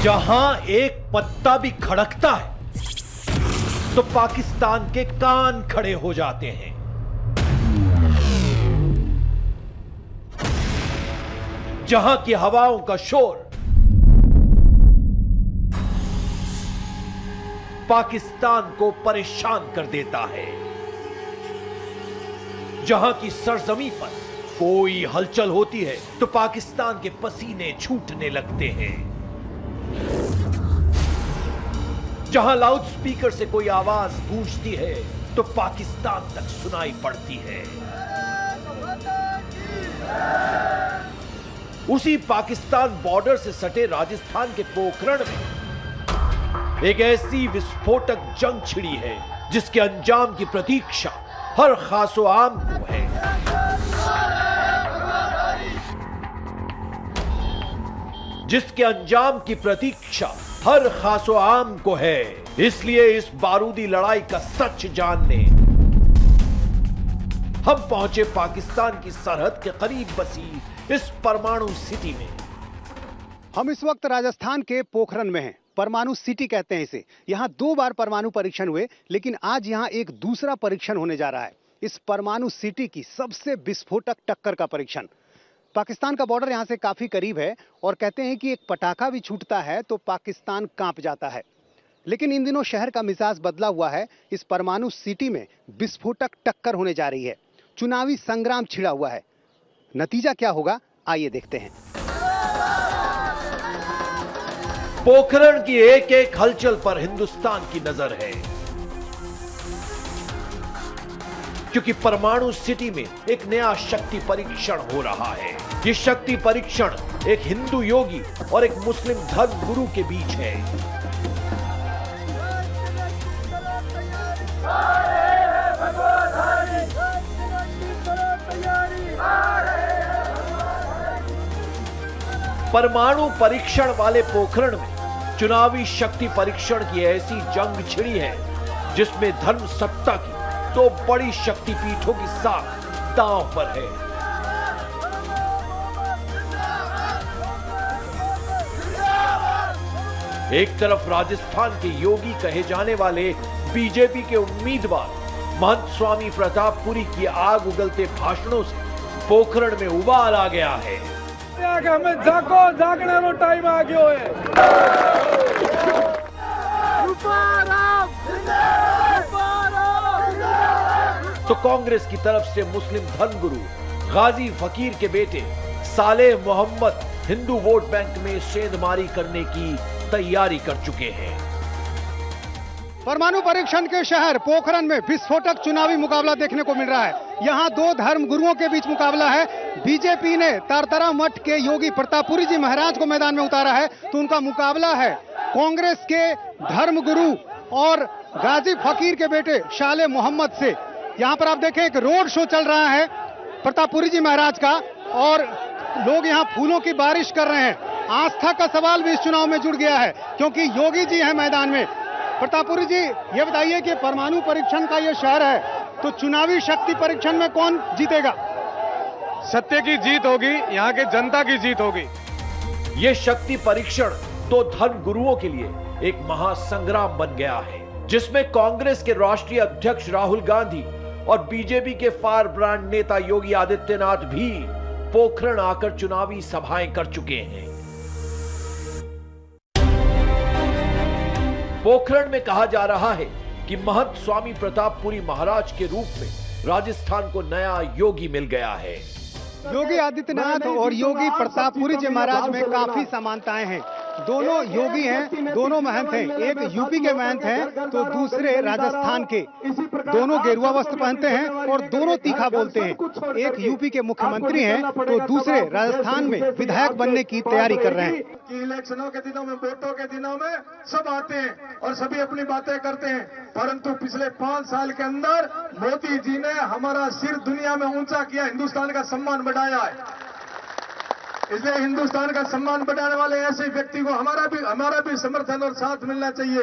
जहां एक पत्ता भी खड़कता है तो पाकिस्तान के कान खड़े हो जाते हैं। जहां की हवाओं का शोर पाकिस्तान को परेशान कर देता है। जहां की सरजमी पर कोई हलचल होती है तो पाकिस्तान के पसीने छूटने लगते हैं। जहां लाउड स्पीकर से कोई आवाज गूंजती है तो पाकिस्तान तक सुनाई पड़ती है। उसी पाकिस्तान बॉर्डर से सटे राजस्थान के पोखरण में एक ऐसी विस्फोटक जंग छिड़ी है जिसके अंजाम की प्रतीक्षा हर खासो आम को है। जिसके अंजाम की प्रतीक्षा हर खासो आम को है। इसलिए इस बारूदी लड़ाई का सच जानने हम पहुंचे पाकिस्तान की सरहद के करीब बसी इस परमाणु सिटी में। हम इस वक्त राजस्थान के पोखरण में हैं। परमाणु सिटी कहते हैं इसे। यहां 2 बार परमाणु परीक्षण हुए, लेकिन आज यहां एक दूसरा परीक्षण होने जा रहा है। इस परमाणु सिटी की सबसे विस्फोटक टक्कर का परीक्षण। पाकिस्तान का बॉर्डर यहां से काफी करीब है और कहते हैं कि एक पटाखा भी छूटता है तो पाकिस्तान कांप जाता है। लेकिन इन दिनों शहर का मिजाज बदला हुआ है। इस परमाणु सिटी में विस्फोटक टक्कर होने जा रही है। चुनावी संग्राम छिड़ा हुआ है। नतीजा क्या होगा, आइए देखते हैं। पोखरण की एक एक हलचल पर हिंदुस्तान की नजर है, क्योंकि परमाणु सिटी में एक नया शक्ति परीक्षण हो रहा है। ये शक्ति परीक्षण एक हिंदू योगी और एक मुस्लिम धर्म गुरु के बीच है। परमाणु परीक्षण वाले पोखरण में चुनावी शक्ति परीक्षण की ऐसी जंग छिड़ी है जिसमें धर्म सत्ता की 2 बड़ी शक्तिपीठों की साख दांव पर है। एक तरफ राजस्थान के योगी कहे जाने वाले बीजेपी के उम्मीदवार महंत स्वामी प्रतापपुरी की आग उगलते भाषणों से पोखरण में उबाल आ गया है। हमें जागने नो टाइम आ गयो है। तो कांग्रेस की तरफ से मुस्लिम धर्मगुरु गाजी फकीर के बेटे सालेह मोहम्मद हिंदू वोट बैंक में सेंधमारी करने की तैयारी कर चुके हैं। परमाणु परीक्षण के शहर पोखरण में विस्फोटक चुनावी मुकाबला देखने को मिल रहा है। यहाँ 2 धर्म गुरुओं के बीच मुकाबला है। बीजेपी ने तारतरा मठ के योगी प्रतापपुरी जी महाराज को मैदान में उतारा है, तो उनका मुकाबला है कांग्रेस के धर्म गुरु और गाजी फकीर के बेटे सालेह मोहम्मद से। यहाँ पर आप देखें एक रोड शो चल रहा है प्रतापपुरी जी महाराज का और लोग यहाँ फूलों की बारिश कर रहे हैं। आस्था का सवाल भी इस चुनाव में जुड़ गया है क्योंकि योगी जी है मैदान में। प्रतापपुरी जी, ये बताइए कि परमाणु परीक्षण का ये शहर है तो चुनावी शक्ति परीक्षण में कौन जीतेगा? सत्य की जीत होगी, यहाँ के जनता की जीत होगी। ये शक्ति परीक्षण 2 धर्म गुरुओं के लिए एक महासंग्राम बन गया है, जिसमें कांग्रेस के राष्ट्रीय अध्यक्ष राहुल गांधी और बीजेपी के फायर ब्रांड नेता योगी आदित्यनाथ भी पोखरण आकर चुनावी सभाएं कर चुके हैं। पोखरण में कहा जा रहा है कि महंत स्वामी प्रतापपुरी महाराज के रूप में राजस्थान को नया योगी मिल गया है। योगी आदित्यनाथ और योगी प्रतापपुरी जी महाराज में काफी समानताएं हैं। दोनों योगी हैं, दोनों महंत हैं। एक यूपी के महंत हैं तो दूसरे राजस्थान के। दोनों गेरुआ वस्त्र पहनते हैं और दोनों तीखा बोलते हैं। एक यूपी के मुख्यमंत्री हैं तो दूसरे राजस्थान में विधायक बनने की तैयारी कर रहे हैं। इलेक्शनों के दिनों में, वोटों के दिनों में सब आते हैं और सभी अपनी बातें करते हैं, परंतु पिछले 5 साल के अंदर मोदी जी ने हमारा सिर दुनिया में ऊंचा किया, हिंदुस्तान का सम्मान बढ़ाया है। इसलिए हिंदुस्तान का सम्मान बढ़ाने वाले ऐसे व्यक्ति को हमारा भी समर्थन और साथ मिलना चाहिए।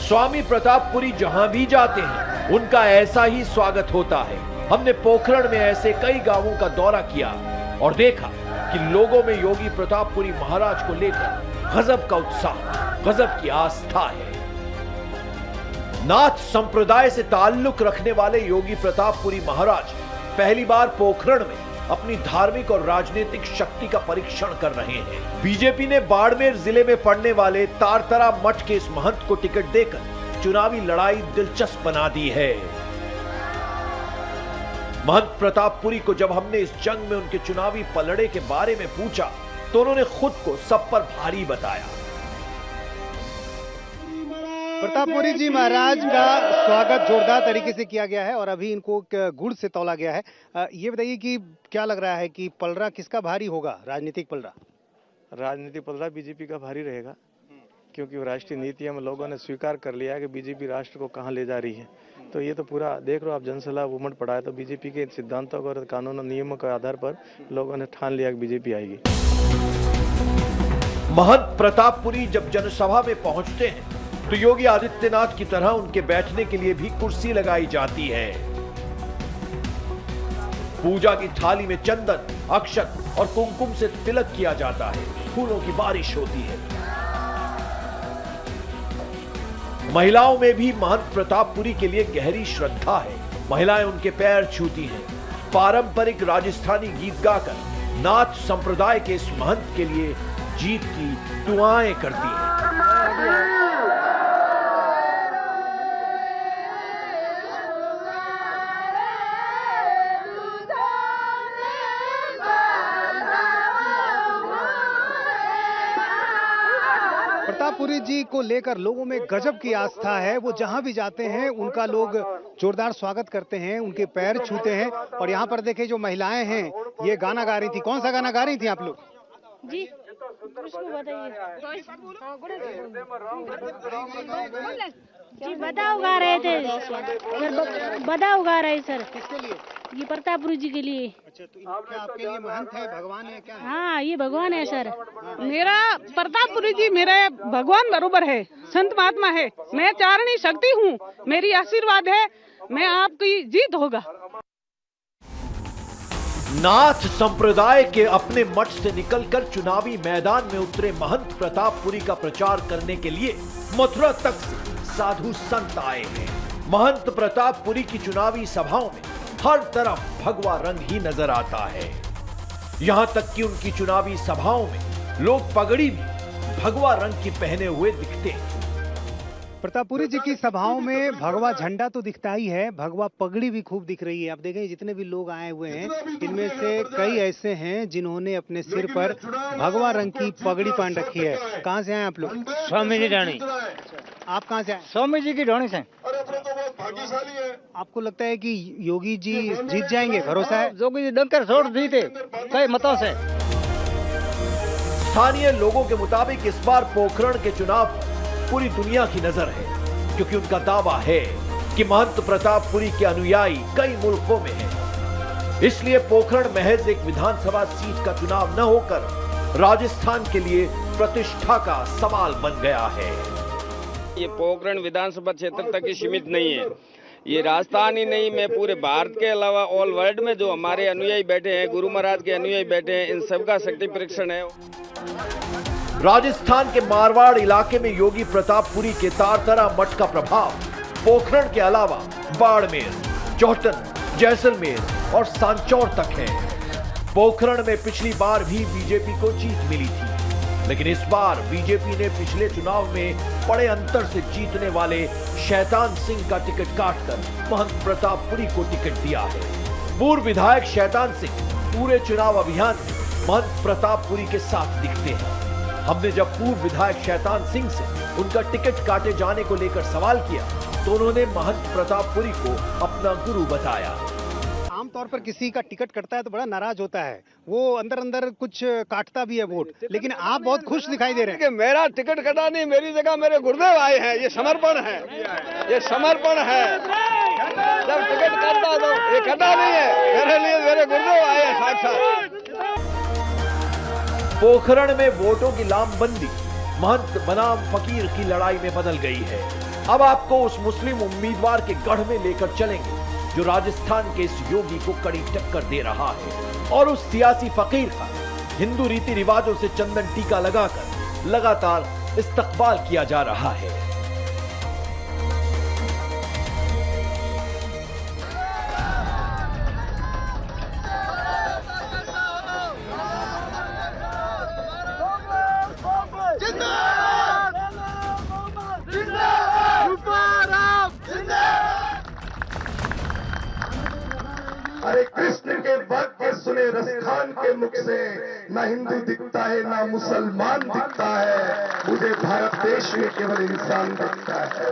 स्वामी प्रतापपुरी जहां भी जाते हैं उनका ऐसा ही स्वागत होता है। हमने पोखरण में ऐसे कई गांवों का दौरा किया और देखा कि लोगों में योगी प्रतापपुरी महाराज को लेकर गजब का उत्साह, गजब की आस्था है। नाथ संप्रदाय से ताल्लुक रखने वाले योगी प्रतापपुरी महाराज पहली बार पोखरण में अपनी धार्मिक और राजनीतिक शक्ति का परीक्षण कर रहे हैं। बीजेपी ने बाड़मेर जिले में पड़ने वाले तारतरा मठ के इस महंत को टिकट देकर चुनावी लड़ाई दिलचस्प बना दी है। महंत प्रतापपुरी को जब हमने इस जंग में उनके चुनावी पलड़े के बारे में पूछा तो उन्होंने खुद को सब पर भारी बताया। प्रतापपुरी जी महाराज का स्वागत जोरदार तरीके से किया गया है और अभी इनको गुड़ से तौला गया है। ये बताइए कि क्या लग रहा है कि पलड़ा किसका भारी होगा? राजनीतिक पलड़ा? राजनीतिक पलड़ा बीजेपी का भारी रहेगा, क्योंकि राष्ट्रीय नीतियों में लोगों ने स्वीकार कर लिया है कि बीजेपी राष्ट्र को कहां ले जा रही है। तो ये तो पूरा देख लो आप, जनसभा उमड़ पड़ा है। तो बीजेपी के सिद्धांतों और कानून और नियमों के आधार पर लोगों ने ठान लिया कि बीजेपी आएगी। महंत प्रतापपुरी जब जनसभा में पहुंचते हैं तो योगी आदित्यनाथ की तरह उनके बैठने के लिए भी कुर्सी लगाई जाती है। पूजा की थाली में चंदन, अक्षत और कुमकुम से तिलक किया जाता है। फूलों की बारिश होती है। महिलाओं में भी महंत प्रतापपुरी के लिए गहरी श्रद्धा है। महिलाएं उनके पैर छूती हैं। पारंपरिक राजस्थानी गीत गाकर नाथ संप्रदाय के इस महंत के लिए जीत की दुआएं करती हैं। प्रतापपुरी जी को लेकर लोगों में गजब की आस्था है। वो जहां भी जाते हैं उनका लोग जोरदार स्वागत करते हैं, उनके पैर छूते हैं। और यहाँ पर देखें जो महिलाएं हैं ये गाना गा रही थी। कौन सा गाना गा रही थी आप लोग? जी जी बदाऊ गा रहे थे, बदाऊ गा रहे सर। किसके लिए? ये प्रतापपुरी जी के लिए। अच्छा, तो क्या आपके लिए महंत है, भगवान है, क्या है? हाँ, ये भगवान है सर। मेरा प्रतापपुरी जी मेरा भगवान बरोबर है, संत महात्मा है। मैं चारणी शक्ति हूँ, मेरी आशीर्वाद है, मैं आपकी जीत होगा। नाथ संप्रदाय के अपने मठ से निकलकर चुनावी मैदान में उतरे महंत प्रतापपुरी का प्रचार करने के लिए मथुरा तक से साधु संत आए हैं। महंत प्रतापपुरी की चुनावी सभाओं में हर तरफ भगवा रंग ही नजर आता है। यहां तक कि उनकी चुनावी सभाओं में लोग पगड़ी भी भगवा रंग की पहने हुए दिखते हैं। प्रतापपुरी जी की सभाओं में भगवा झंडा तो दिखता ही है, भगवा पगड़ी भी खूब दिख रही है। आप देखें जितने भी लोग आए हुए हैं इनमें से कई ऐसे हैं जिन्होंने अपने सिर पर भगवा रंग की पगड़ी पहन रखी है। कहाँ से आए आप लोग? स्वामी जी ढाणी। आप कहाँ से आए? स्वामी जी की ढाणी से। आपको लगता है कि योगी जी जीत जाएंगे? भरोसा है? योगी जी डंकर छोड़ जीते कई मतों से। स्थानीय लोगों के मुताबिक इस बार पोखरण के चुनाव पूरी दुनिया की नजर है, क्योंकि उनका दावा है कि महंत प्रतापपुरी के अनुयायी कई मुल्कों में हैं। इसलिए पोखरण महज एक विधानसभा सीट का चुनाव न होकर राजस्थान के लिए प्रतिष्ठा का सवाल बन गया है। ये पोखरण विधानसभा क्षेत्र तक ही सीमित नहीं है। ये राजस्थान ही नहीं, मैं पूरे भारत के अलावा ऑल वर्ल्ड में जो हमारे अनुयायी बैठे हैं, गुरु महाराज के अनुयायी बैठे हैं, इन सबका शक्ति परीक्षण है। राजस्थान के मारवाड़ इलाके में योगी प्रतापपुरी के तारतरा मठ का प्रभाव पोखरण के अलावा बाड़मेर, चौहटन, जैसलमेर और सांचौर तक है। पोखरण में पिछली बार भी बीजेपी को जीत मिली थी, लेकिन इस बार बीजेपी ने पिछले चुनाव में बड़े अंतर से जीतने वाले शैतान सिंह का टिकट काटकर महंत प्रतापपुरी को टिकट दिया है। पूर्व विधायक शैतान सिंह पूरे चुनाव अभियान में महंत प्रतापपुरी के साथ दिखते हैं। हमने जब पूर्व विधायक शैतान सिंह से उनका टिकट काटे जाने को लेकर सवाल किया तो उन्होंने महंत प्रतापपुरी को अपना गुरु बताया। आमतौर पर किसी का टिकट कटता है तो बड़ा नाराज होता है, वो अंदर अंदर कुछ काटता भी है वोट, लेकिन आप बहुत खुश दिखाई दे रहे हैं। मेरा टिकट कटा नहीं, मेरी जगह मेरे गुरुदेव आए हैं। ये समर्पण है, ये समर्पण है। जब टिकट कटता तो ये कटा नहीं है, मेरे लिए मेरे गुरुदेव आए हैं साक्षात। पोखरण में वोटों की लामबंदी महंत बनाम फकीर की लड़ाई में बदल गई है। अब आपको उस मुस्लिम उम्मीदवार के गढ़ में लेकर चलेंगे जो राजस्थान के इस योगी को कड़ी टक्कर दे रहा है और उस सियासी फकीर का हिंदू रीति रिवाजों से चंदन टीका लगाकर लगातार इस्तकबाल किया जा रहा है। हरे कृष्ण के वाक्य सुने रसखान के मुख से, न हिंदू दिखता है न मुसलमान दिखता है, मुझे भारत देश में केवल इंसान दिखता है।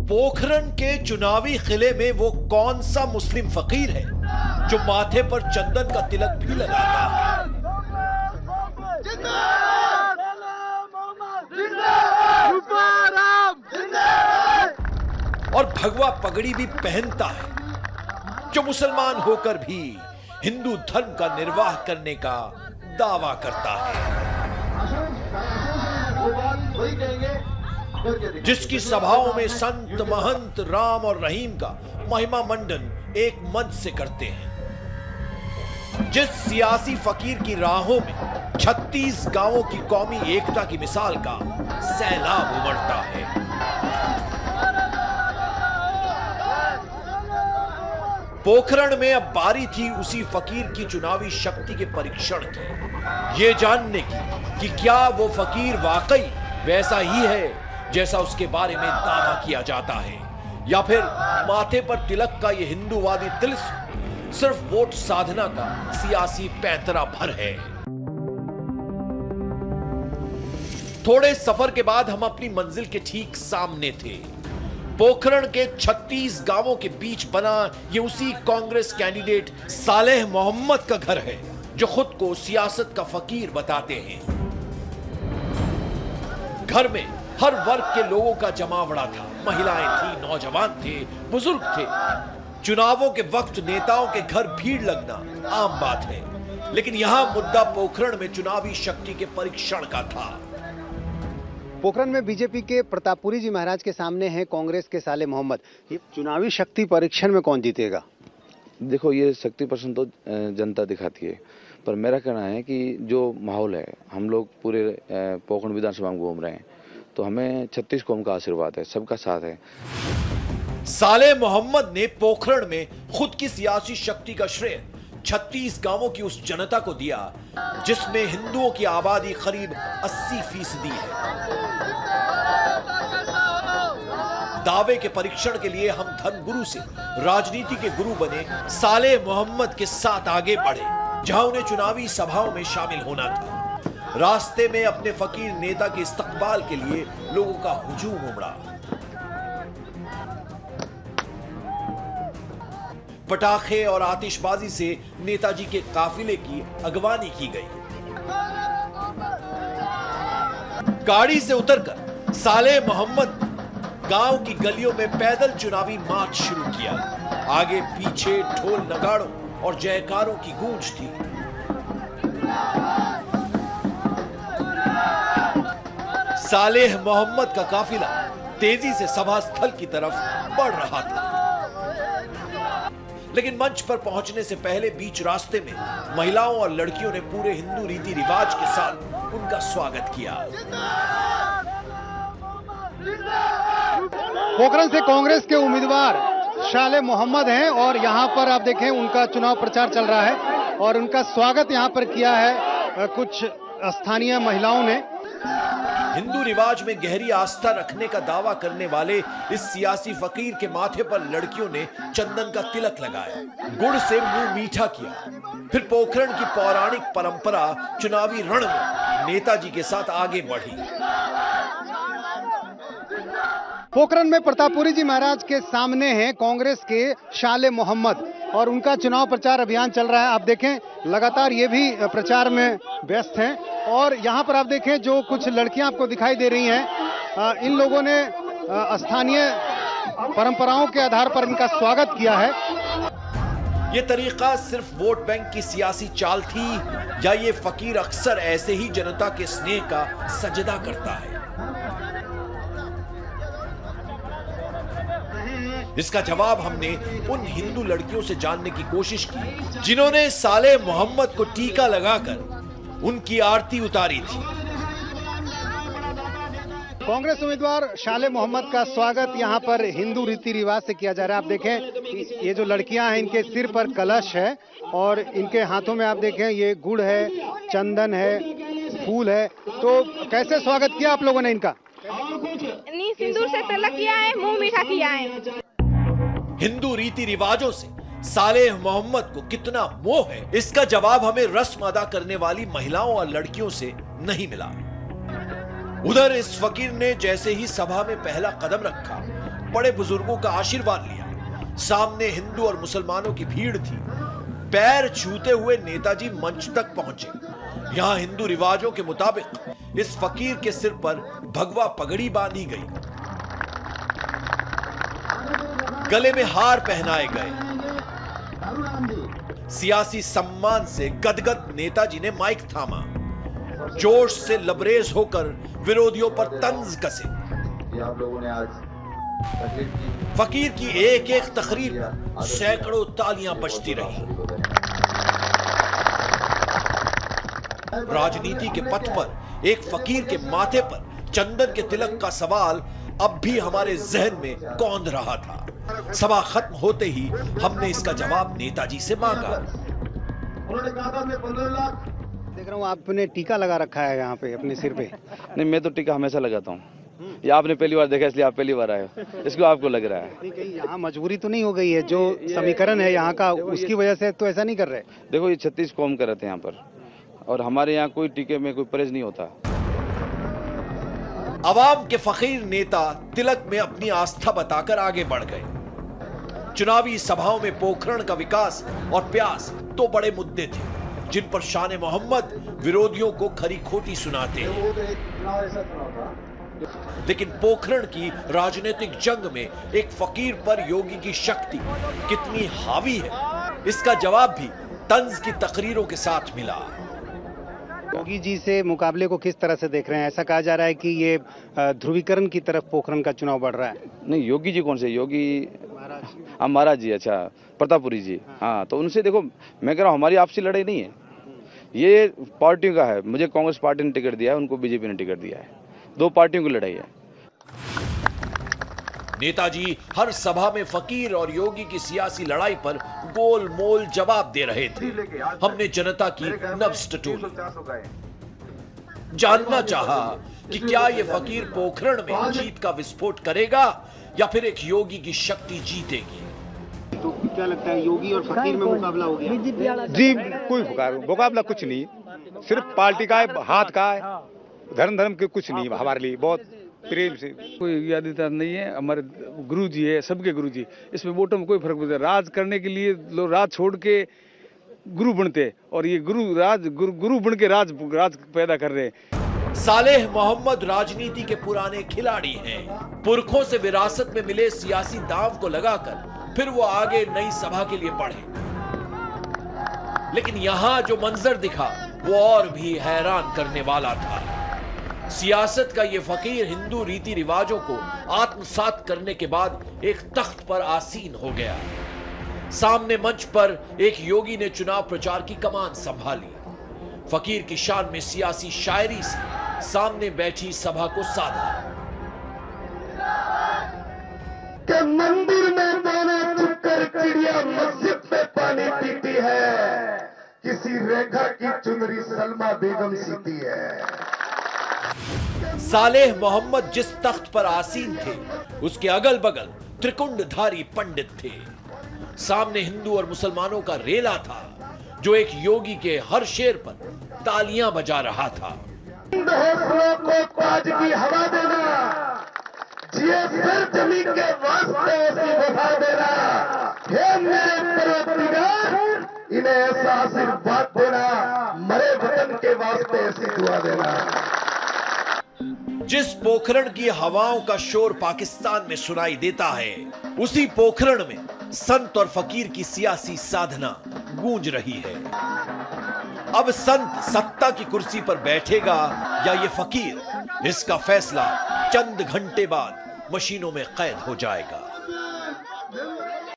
पोखरण के चुनावी किले में वो कौन सा मुस्लिम फकीर है जो माथे पर चंदन का तिलक भी लगाता है? और भगवा पगड़ी भी पहनता है, जो मुसलमान होकर भी हिंदू धर्म का निर्वाह करने का दावा करता है, जिसकी सभाओं में संत महंत राम और रहीम का महिमा मंडन एक मंच से करते हैं, जिस सियासी फकीर की राहों में 36 गांवों की कौमी एकता की मिसाल का सैलाब उमड़ता है। पोखरण में अब बारी थी उसी फकीर की चुनावी शक्ति के परीक्षण की, ये जानने की कि क्या वो फकीर वाकई वैसा ही है जैसा उसके बारे में दावा किया जाता है, या फिर माथे पर तिलक का ये हिंदूवादी तिलिस्म सिर्फ वोट साधना का सियासी पैंतरा भर है। थोड़े सफर के बाद हम अपनी मंजिल के ठीक सामने थे। पोखरण के 36 गांवों के बीच बना ये उसी कांग्रेस कैंडिडेट सालेह मोहम्मद का घर है जो खुद को सियासत का फकीर बताते हैं। घर में हर वर्ग के लोगों का जमावड़ा था, महिलाएं थी, नौजवान थे, बुजुर्ग थे। चुनावों के वक्त नेताओं के घर भीड़ लगना आम बात है, लेकिन यहां मुद्दा पोखरण में चुनावी शक्ति के परीक्षण का था। पोखरण में बीजेपी के प्रतापपुरी जी महाराज के सामने हैं कांग्रेस के साले मोहम्मद। ये चुनावी शक्ति परीक्षण में कौन जीतेगा? देखो, ये शक्ति प्रश्न तो जनता दिखाती है, पर मेरा कहना है कि जो माहौल है, हम लोग पूरे पोखरण विधानसभा में घूम रहे हैं, तो हमें 36 कौम का आशीर्वाद है, सबका साथ है। साले मोहम्मद ने पोखरण में खुद की सियासी शक्ति का श्रेय 36 गांवों की उस जनता को दिया जिसमें हिंदुओं की आबादी करीब 80% है। दावे के परीक्षण के लिए हम धर्मगुरु से राजनीति के गुरु बने साले मोहम्मद के साथ आगे बढ़े, जहां उन्हें चुनावी सभाओं में शामिल होना था। रास्ते में अपने फकीर नेता के इस्तकबाल के लिए लोगों का हुजूम उमड़ा। पटाखे और आतिशबाजी से नेताजी के काफिले की अगवानी की गई। गाड़ी से उतरकर साले मोहम्मद गांव की गलियों में पैदल चुनावी मार्च शुरू किया। आगे पीछे ढोल नगाड़ों और जयकारों की गूंज थी। सालेह मोहम्मद का काफिला तेजी से सभा स्थल की तरफ बढ़ रहा था, लेकिन मंच पर पहुंचने से पहले बीच रास्ते में महिलाओं और लड़कियों ने पूरे हिंदू रीति रिवाज के साथ उनका स्वागत किया। पोखरण से कांग्रेस के उम्मीदवार शाले मोहम्मद हैं और यहाँ पर आप देखें उनका चुनाव प्रचार चल रहा है और उनका स्वागत यहाँ पर किया है कुछ स्थानीय महिलाओं ने। हिंदू रिवाज में गहरी आस्था रखने का दावा करने वाले इस सियासी फकीर के माथे पर लड़कियों ने चंदन का तिलक लगाया, गुड़ से मुंह मीठा किया, फिर पोखरण की पौराणिक परंपरा चुनावी रण में नेताजी के साथ आगे बढ़ी। पोखरण में प्रतापपुरी जी महाराज के सामने हैं कांग्रेस के शाले मोहम्मद और उनका चुनाव प्रचार अभियान चल रहा है। आप देखें लगातार ये भी प्रचार में व्यस्त हैं और यहाँ पर आप देखें जो कुछ लड़कियां आपको दिखाई दे रही हैं, इन लोगों ने स्थानीय परंपराओं के आधार पर इनका स्वागत किया है। ये तरीका सिर्फ वोट बैंक की सियासी चाल थी या ये फकीर अक्सर ऐसे ही जनता के स्नेह का सजदा करता है? इसका जवाब हमने उन हिंदू लड़कियों से जानने की कोशिश की जिन्होंने साले मोहम्मद को टीका लगाकर उनकी आरती उतारी थी। कांग्रेस उम्मीदवार शाले मोहम्मद का स्वागत यहां पर हिंदू रीति रिवाज से किया जा रहा है। आप देखें ये जो लड़कियां हैं इनके सिर पर कलश है और इनके हाथों में आप देखें ये गुड़ है, चंदन है, फूल है। तो कैसे स्वागत किया आप लोगों ने इनका? सिंदूर से तिलक किया है, मुंह मीठा किया है। हिंदू रीति रिवाजों से सालेह मोहम्मद को कितना मोह है, इसका जवाब हमें रस्म अदा करने वाली महिलाओं और लड़कियों से नहीं मिला। उधर इस फकीर ने जैसे ही सभा में पहला कदम रखा, बड़े बुजुर्गों का आशीर्वाद लिया। सामने हिंदू और मुसलमानों की भीड़ थी। पैर छूते हुए नेताजी मंच तक पहुंचे। यहां हिंदू रिवाजों के मुताबिक इस फकीर के सिर पर भगवा पगड़ी बांधी गई, गले में हार पहनाए गए। सियासी सम्मान से गदगद नेताजी ने माइक थामा, जोश से लबरेज होकर विरोधियों पर तंज कसे। आप लोगों ने आज फकीर की एक एक तकरीर पर सैकड़ों तालियां बजती रही। राजनीति के पथ पर एक फकीर के माथे पर चंदन के तिलक का सवाल अब भी हमारे जहन में कौंध रहा था। सभा खत्म होते ही हमने इसका जवाब नेताजी से मांगा। उन्होंने कहा था मैं 15 लाख। देख रहा हूँ आपने टीका लगा रखा है यहाँ पे अपने सिर पे। नहीं, मैं तो टीका हमेशा लगाता हूँ। ये आपने पहली बार देखा इसलिए आप पहली बार आए हो, इसको आपको लग रहा है। कहीं यहाँ मजबूरी तो नहीं हो गई है? जो समीकरण है यहाँ का उसकी वजह से तो ऐसा नहीं कर रहे? देखो ये 36 कौम का रहते हैं यहाँ पर और हमारे यहाँ कोई टीके में कोई परहेज नहीं होता। अवाम के फकीर नेता तिलक में अपनी आस्था बताकर आगे बढ़ गए। चुनावी सभाओं में पोखरण का विकास और प्यास तो बड़े मुद्दे थे जिन पर शान मोहम्मद विरोधियों को खरी खोटी सुनाते हैं। लेकिन पोखरण की राजनीतिक जंग में एक फकीर पर योगी की शक्ति कितनी हावी है, इसका जवाब भी तंज की तकरीरों के साथ मिला। योगी जी से मुकाबले को किस तरह से देख रहे हैं? ऐसा कहा जा रहा है कि ये ध्रुवीकरण की तरफ पोखरण का चुनाव बढ़ रहा है। नहीं, योगी जी कौन से? योगी महाराज जी, अच्छा प्रतापपुरी जी। हाँ, तो उनसे देखो मैं कह रहा हूँ हमारी आपसी लड़ाई नहीं है, ये पार्टियों का है। मुझे कांग्रेस पार्टी ने टिकट दिया है, उनको बीजेपी ने टिकट दिया है। दो पार्टियों की लड़ाई है। नेताजी हर सभा में फकीर और योगी की सियासी लड़ाई पर गोल मोल जवाब दे रहे थे। हमने जनता की नब्ज टटोली, जानना चाहा कि क्या ये फकीर पोखरण में जीत का विस्फोट करेगा या फिर एक योगी की शक्ति जीतेगी। तो क्या लगता है योगी और फकीर में मुकाबला हो गया? जी कोई मुकाबला कुछ नहीं, सिर्फ पार्टी का है, हाथ का है, धर्म के कुछ नहीं। हमारे लिए बहुत प्रेम से कोई आदित्य नहीं है, हमारे गुरु जी है, सबके गुरु जी। इसमें वोटों में कोई फर्क नहीं। राज करने के लिए लोग राज छोड़ के गुरु बनते और ये गुरु बन के राज पैदा कर रहे हैं। सालेह मोहम्मद राजनीति के पुराने खिलाड़ी हैं। पुरखों से विरासत में मिले सियासी दांव को लगाकर फिर वो आगे नई सभा के लिए बढ़े। लेकिन यहां जो मंजर दिखा वो और भी हैरान करने वाला था। सियासत का ये फकीर हिंदू रीति रिवाजों को आत्मसात करने के बाद एक तख्त पर आसीन हो गया। सामने मंच पर एक योगी ने चुनाव प्रचार की कमान संभाली। फकीर की शान में सियासी शायरी से सामने बैठी सभा को साधा। कि मंदिर में मैंने रेखा की चुनरी सलमा बेगम सीती है। सालेह मोहम्मद जिस तख्त पर आसीन थे, उसके अगल बगल त्रिकुंडधारी पंडित थे। सामने हिंदू और मुसलमानों का रेला था, जो एक योगी के हर शेर पर तालियां बजा रहा था। हौसलों को ताजगी हवा देना, जिए सर जमीन के वास्ते ऐसी वफा देना, हे मेरे परवरदिगार इन्हें ऐसा आशीर्वाद देना, मरे वतन के वास्ते ऐसी दुआ देना। जिस पोखरण की हवाओं का शोर पाकिस्तान में सुनाई देता है, उसी पोखरण में संत और फकीर की सियासी साधना गूंज रही है। अब संत सत्ता की कुर्सी पर बैठेगा या ये फकीर, इसका फैसला चंद घंटे बाद मशीनों में कैद हो जाएगा।